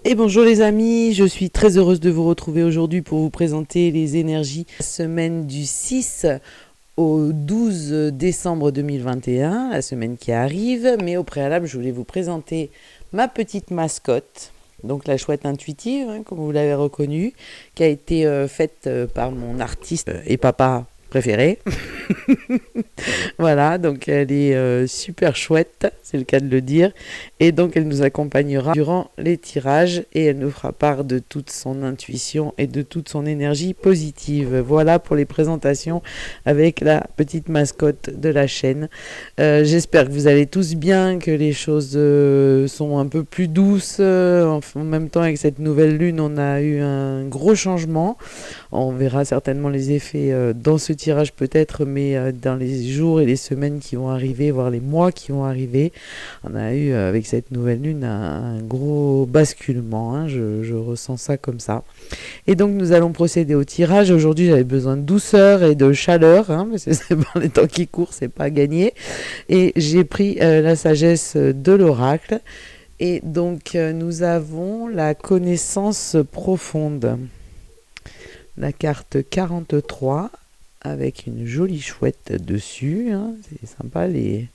Et bonjour les amis, je suis très heureuse de vous retrouver aujourd'hui pour vous présenter les énergies de la semaine du 6 au 12 décembre 2021, la semaine qui arrive. Mais au préalable, je voulais vous présenter ma petite mascotte, donc la chouette intuitive, comme vous l'avez reconnue, qui a été faite par mon artiste et papa préféré. Voilà, donc elle est super chouette, c'est le cas de le dire. Et donc elle nous accompagnera durant les tirages et elle nous fera part de toute son intuition et de toute son énergie positive. Voilà pour les présentations avec la petite mascotte de la chaîne. J'espère que vous allez tous bien, que les choses sont un peu plus douces. En même temps, avec cette nouvelle lune, on a eu un gros changement. On verra certainement les effets dans ce tirage peut-être, mais dans les jours et les semaines qui vont arriver, voire les mois qui vont arriver, on a eu avec cette nouvelle lune un gros basculement. Je ressens ça comme ça. Et donc nous allons procéder au tirage. Aujourd'hui j'avais besoin de douceur et de chaleur, parce que c'est par les temps qui courent, c'est pas gagné. Et j'ai pris la sagesse de l'oracle. Et donc nous avons la connaissance profonde. La carte 43 avec une jolie chouette dessus. C'est sympa, les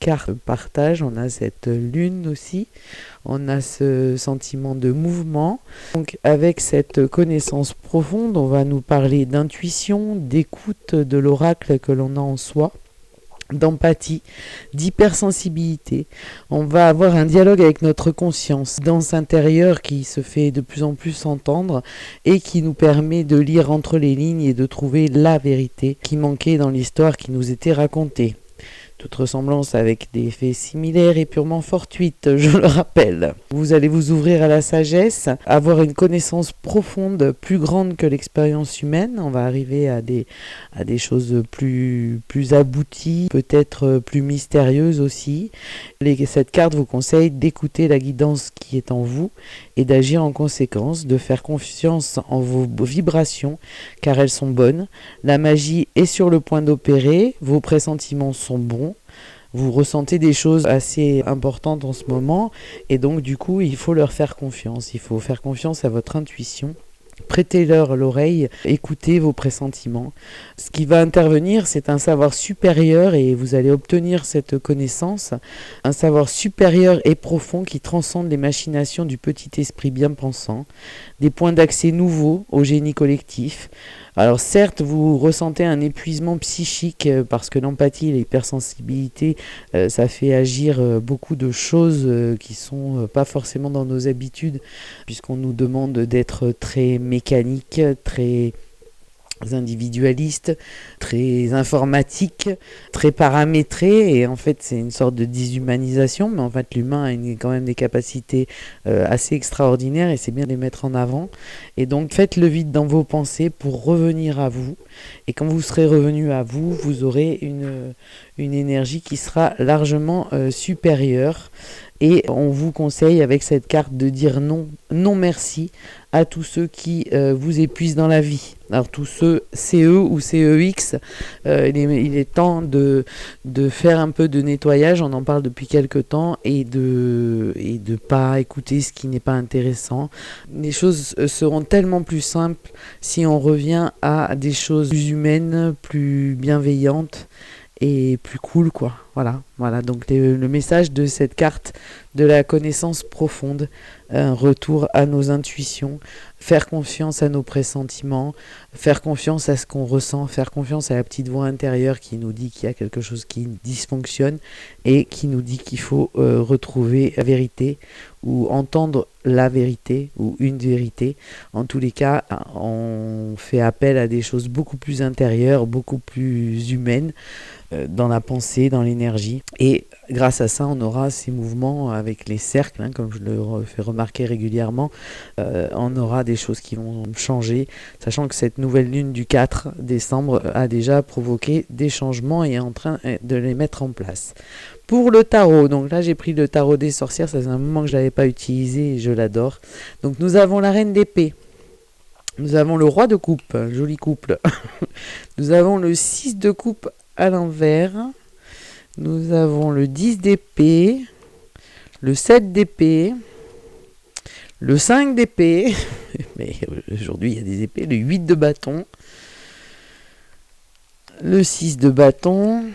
cartes partagent. On a cette lune aussi. On a ce sentiment de mouvement. Donc avec cette connaissance profonde, on va nous parler d'intuition, d'écoute de l'oracle que l'on a en soi, d'empathie, d'hypersensibilité. On va avoir un dialogue avec notre conscience, danse intérieure qui se fait de plus en plus entendre et qui nous permet de lire entre les lignes et de trouver la vérité qui manquait dans l'histoire qui nous était racontée. Toute ressemblance avec des faits similaires est purement fortuite, je le rappelle. Vous allez vous ouvrir à la sagesse, avoir une connaissance profonde, plus grande que l'expérience humaine. On va arriver à des choses plus abouties, peut-être plus mystérieuses aussi. Cette carte vous conseille d'écouter la guidance qui est en vous et d'agir en conséquence, de faire confiance en vos vibrations, car elles sont bonnes. La magie est sur le point d'opérer, vos pressentiments sont bons. Vous ressentez des choses assez importantes en ce moment et donc du coup il faut leur faire confiance, il faut faire confiance à votre intuition. Prêtez-leur l'oreille, écoutez vos pressentiments. Ce qui va intervenir, c'est un savoir supérieur et vous allez obtenir cette connaissance, un savoir supérieur et profond qui transcende les machinations du petit esprit bien pensant, des points d'accès nouveaux au génie collectif. Alors certes, vous ressentez un épuisement psychique parce que l'empathie et l'hypersensibilité, ça fait agir beaucoup de choses qui sont pas forcément dans nos habitudes, puisqu'on nous demande d'être très mécanique, très individualiste, très informatique, très paramétré, et en fait c'est une sorte de déshumanisation, mais en fait l'humain a quand même des capacités assez extraordinaires et c'est bien de les mettre en avant. Et donc faites le vide dans vos pensées pour revenir à vous, et quand vous serez revenu à vous, vous aurez une énergie qui sera largement supérieure. Et on vous conseille avec cette carte de dire non, non merci à tous ceux qui vous épuisent dans la vie. Alors tous ceux CE ou CEX, il est temps de faire un peu de nettoyage, on en parle depuis quelques temps, et de pas écouter ce qui n'est pas intéressant. Les choses seront tellement plus simples si on revient à des choses plus humaines, plus bienveillantes, et plus cool quoi. Voilà donc le message de cette carte de la connaissance profonde, un retour à nos intuitions, faire confiance à nos pressentiments, faire confiance à ce qu'on ressent, faire confiance à la petite voix intérieure qui nous dit qu'il y a quelque chose qui dysfonctionne et qui nous dit qu'il faut retrouver la vérité ou entendre la vérité ou une vérité. En tous les cas, on fait appel à des choses beaucoup plus intérieures, beaucoup plus humaines, dans la pensée, dans l'énergie. Et grâce à ça, on aura ces mouvements avec les cercles, comme je le fais remarquer régulièrement. On aura des choses qui vont changer, sachant que cette nouvelle lune du 4 décembre a déjà provoqué des changements et est en train de les mettre en place. Pour le tarot, donc là j'ai pris le tarot des sorcières, ça fait un moment que je ne l'avais pas utilisé et je l'adore. Donc nous avons la reine d'épée. Nous avons le roi de coupe, joli couple. Nous avons le 6 de coupe à l'envers. Nous avons le 10 d'épée, le 7 d'épée, le 5 d'épée, mais aujourd'hui il y a des épées, le 8 de bâton, le 6 de bâton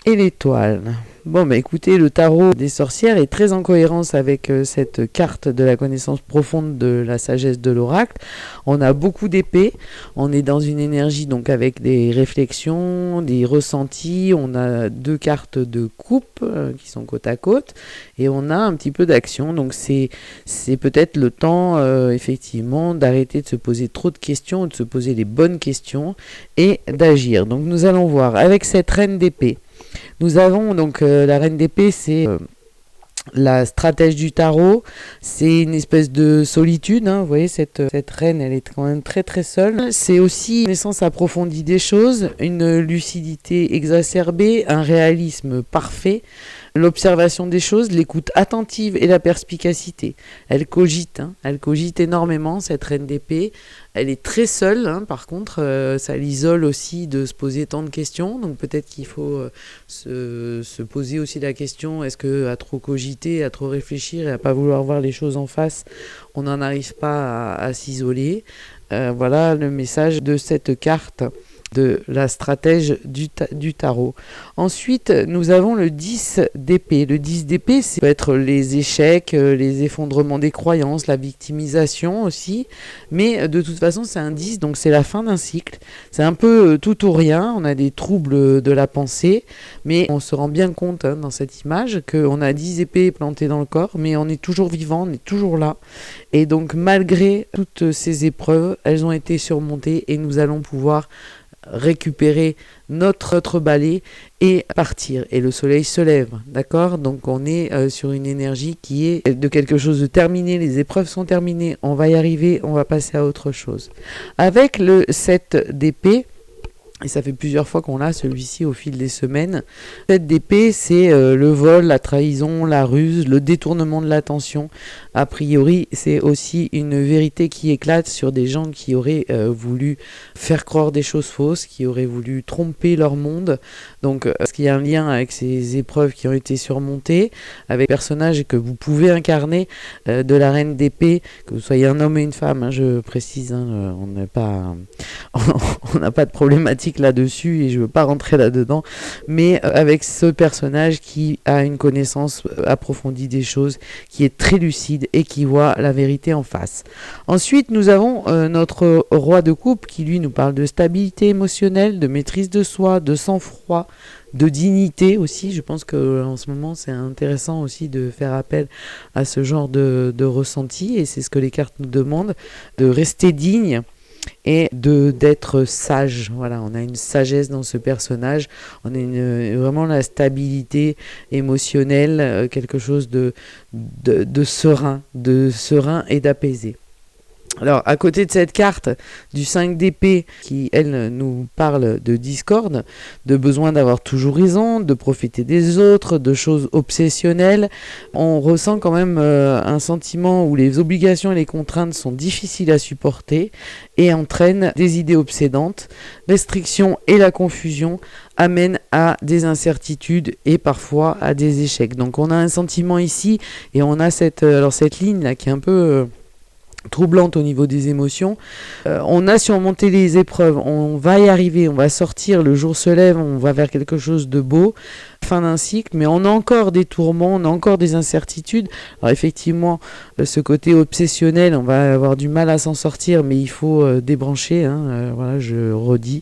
et l'étoile. Bon, bah écoutez, le tarot des sorcières est très en cohérence avec cette carte de la connaissance profonde de la sagesse de l'oracle. On a beaucoup d'épées, on est dans une énergie donc avec des réflexions, des ressentis, on a 2 cartes de coupe qui sont côte à côte et on a un petit peu d'action. Donc c'est peut-être le temps effectivement d'arrêter de se poser trop de questions, de se poser les bonnes questions et d'agir. Donc nous allons voir avec cette reine d'épée. Nous avons donc la reine d'épée, c'est la stratège du tarot, c'est une espèce de solitude, hein. Vous voyez cette reine, elle est quand même très très seule. C'est aussi une connaissance approfondie des choses, une lucidité exacerbée, un réalisme parfait, l'observation des choses, l'écoute attentive et la perspicacité. Elle cogite, hein. Elle cogite énormément, cette reine d'épée. Elle est très seule, hein. Par contre, ça l'isole aussi de se poser tant de questions. Donc peut-être qu'il faut se poser aussi la question, est-ce qu'à trop cogiter, à trop réfléchir et à pas vouloir voir les choses en face, on n'en arrive pas à s'isoler. Voilà le message de cette carte de la stratège du tarot. Ensuite, nous avons le 10 d'épée. Le 10 d'épée, ça peut être les échecs, les effondrements des croyances, la victimisation aussi. Mais de toute façon, c'est un 10, donc c'est la fin d'un cycle. C'est un peu tout ou rien. On a des troubles de la pensée, mais on se rend bien compte dans cette image qu'on a 10 épées plantées dans le corps, mais on est toujours vivant, on est toujours là. Et donc, malgré toutes ces épreuves, elles ont été surmontées et nous allons pouvoir récupérer notre balai et partir. Et le soleil se lève, d'accord? Donc on est sur une énergie qui est de quelque chose de terminé, les épreuves sont terminées, on va y arriver, on va passer à autre chose. Avec le 7 d'épée, et ça fait plusieurs fois qu'on l'a celui-ci au fil des semaines. Le 7 d'épée, c'est le vol, la trahison, la ruse, le détournement de l'attention. A priori, c'est aussi une vérité qui éclate sur des gens qui auraient voulu faire croire des choses fausses, qui auraient voulu tromper leur monde. Donc, est-ce qu'il y a un lien avec ces épreuves qui ont été surmontées, avec les personnages que vous pouvez incarner de la reine d'épée, que vous soyez un homme et une femme, hein, je précise, hein, on n'a pas de problématique là-dessus et je veux pas rentrer là-dedans, mais avec ce personnage qui a une connaissance approfondie des choses, qui est très lucide et qui voit la vérité en face. Ensuite, nous avons notre roi de coupe qui lui nous parle de stabilité émotionnelle, de maîtrise de soi, de sang-froid, de dignité aussi. Je pense qu'en ce moment c'est intéressant aussi de faire appel à ce genre de ressenti et c'est ce que les cartes nous demandent, de rester digne et d'être sage. Voilà, on a une sagesse dans ce personnage, on a vraiment la stabilité émotionnelle, quelque chose de serein et d'apaisé. Alors, à côté de cette carte du 5 d'épée qui, elle, nous parle de discorde, de besoin d'avoir toujours raison, de profiter des autres, de choses obsessionnelles, on ressent quand même un sentiment où les obligations et les contraintes sont difficiles à supporter et entraînent des idées obsédantes. Restriction et la confusion amènent à des incertitudes et parfois à des échecs. Donc, on a un sentiment ici et on a cette ligne-là qui est un peu troublante au niveau des émotions. On a surmonté les épreuves, on va y arriver, on va sortir, le jour se lève, on va vers quelque chose de beau, fin d'un cycle, mais on a encore des tourments, on a encore des incertitudes. Alors effectivement, ce côté obsessionnel, on va avoir du mal à s'en sortir, mais il faut débrancher, voilà, je redis.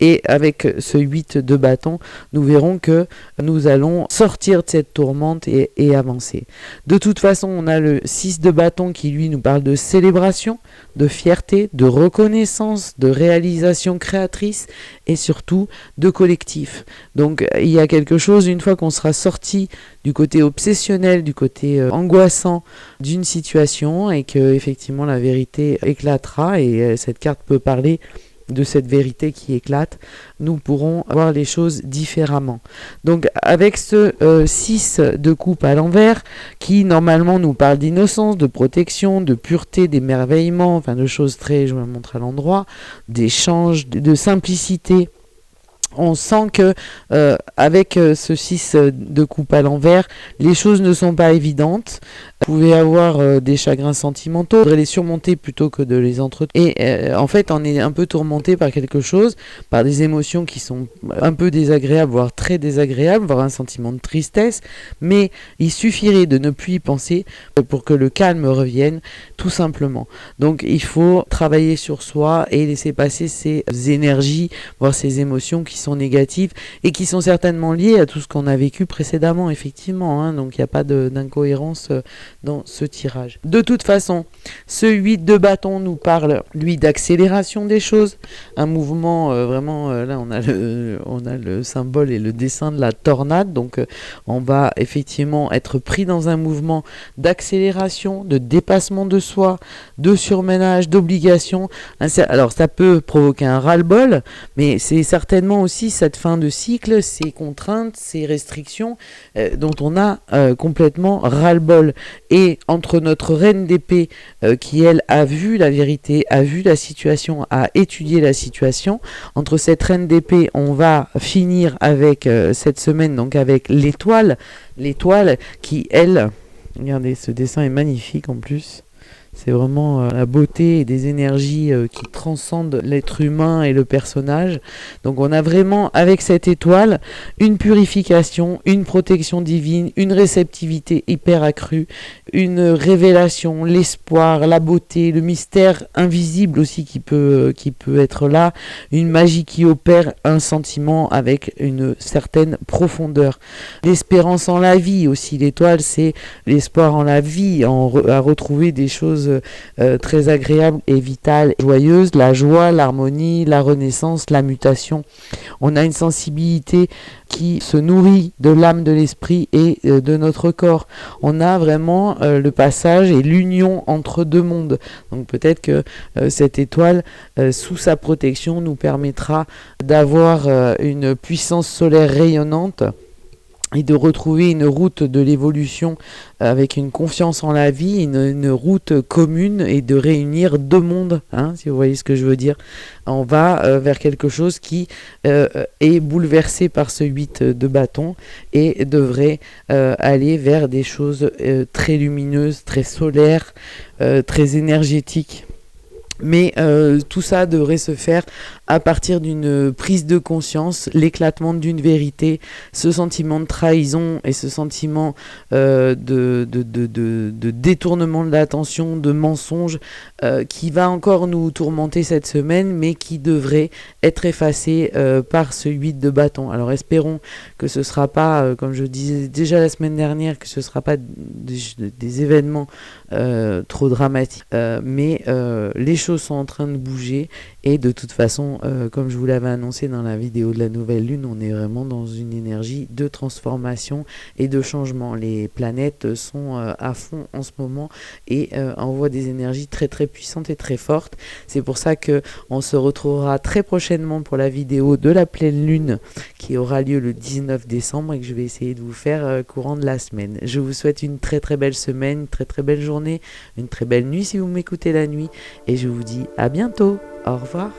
Et avec ce 8 de bâton, nous verrons que nous allons sortir de cette tourmente et avancer. De toute façon, on a le 6 de bâton qui lui nous parle de célébration, de fierté, de reconnaissance, de réalisation créatrice et surtout de collectif. Donc il y a quelque chose, une fois qu'on sera sorti du côté obsessionnel, du côté angoissant d'une situation et que effectivement la vérité éclatera et cette carte peut parler de cette vérité qui éclate, nous pourrons voir les choses différemment. Donc avec ce 6 de coupe à l'envers, qui normalement nous parle d'innocence, de protection, de pureté, d'émerveillement, enfin de choses très, je vous la montre à l'endroit, d'échange, de simplicité, On sent que avec ce 6 de coupe à l'envers, les choses ne sont pas évidentes. Vous pouvez avoir des chagrins sentimentaux, il faudrait les surmonter plutôt que de les entretenir. Et en fait, on est un peu tourmenté par quelque chose, par des émotions qui sont un peu désagréables, voire très désagréables, voire un sentiment de tristesse. Mais il suffirait de ne plus y penser pour que le calme revienne, tout simplement. Donc il faut travailler sur soi et laisser passer ces énergies, voire ces émotions qui sont négatives et qui sont certainement liées à tout ce qu'on a vécu précédemment, effectivement, hein. Donc il n'y a pas d'incohérence dans ce tirage. De toute façon, ce 8 de bâton nous parle, lui, d'accélération des choses, un mouvement vraiment, là on a le symbole et le dessin de la tornade, donc on va effectivement être pris dans un mouvement d'accélération, de dépassement de soi, de surménage, d'obligation. Alors ça peut provoquer un ras-le-bol, mais c'est certainement aussi cette fin de cycle, ces contraintes, ces restrictions dont on a complètement ras-le-bol. Et entre notre reine d'épée qui elle a vu la vérité, a vu la situation, a étudié la situation, entre cette reine d'épée on va finir avec cette semaine donc avec l'étoile qui elle, regardez ce dessin est magnifique en plus. C'est vraiment la beauté et des énergies qui transcendent l'être humain et le personnage. Donc on a vraiment avec cette étoile une purification, une protection divine, une réceptivité hyper accrue, une révélation, l'espoir, la beauté, le mystère invisible aussi qui peut être là, une magie qui opère, un sentiment avec une certaine profondeur. L'espérance en la vie aussi, l'étoile c'est l'espoir en la vie, à retrouver des choses très agréables et vitales, joyeuses, la joie, l'harmonie, la renaissance, la mutation. On a une sensibilité qui se nourrit de l'âme, de l'esprit et de notre corps. On a vraiment le passage et l'union entre deux mondes. Donc peut-être que cette étoile, sous sa protection, nous permettra d'avoir une puissance solaire rayonnante et de retrouver une route de l'évolution avec une confiance en la vie, une route commune et de réunir deux mondes, hein, si vous voyez ce que je veux dire. On va vers quelque chose qui est bouleversé par ce 8 de bâton et devrait aller vers des choses très lumineuses, très solaires, très énergétiques. Mais tout ça devrait se faire à partir d'une prise de conscience, l'éclatement d'une vérité, ce sentiment de trahison et ce sentiment de détournement de l'attention, de mensonge qui va encore nous tourmenter cette semaine, mais qui devrait être effacé par ce 8 de bâton. Alors espérons que ce ne sera pas, comme je disais déjà la semaine dernière, que ce ne sera pas des événements trop dramatiques, mais les choses sont en train de bouger et de toute façon comme je vous l'avais annoncé dans la vidéo de la nouvelle lune, on est vraiment dans une énergie de transformation et de changement. Les planètes sont à fond en ce moment et envoient des énergies très très puissantes et très fortes. C'est pour ça que on se retrouvera très prochainement pour la vidéo de la pleine lune qui aura lieu le 19 décembre et que je vais essayer de vous faire courant de la semaine. Je vous souhaite une très très belle semaine, une très très belle journée, une très belle nuit si vous m'écoutez la nuit et je vous dis à bientôt. Au revoir.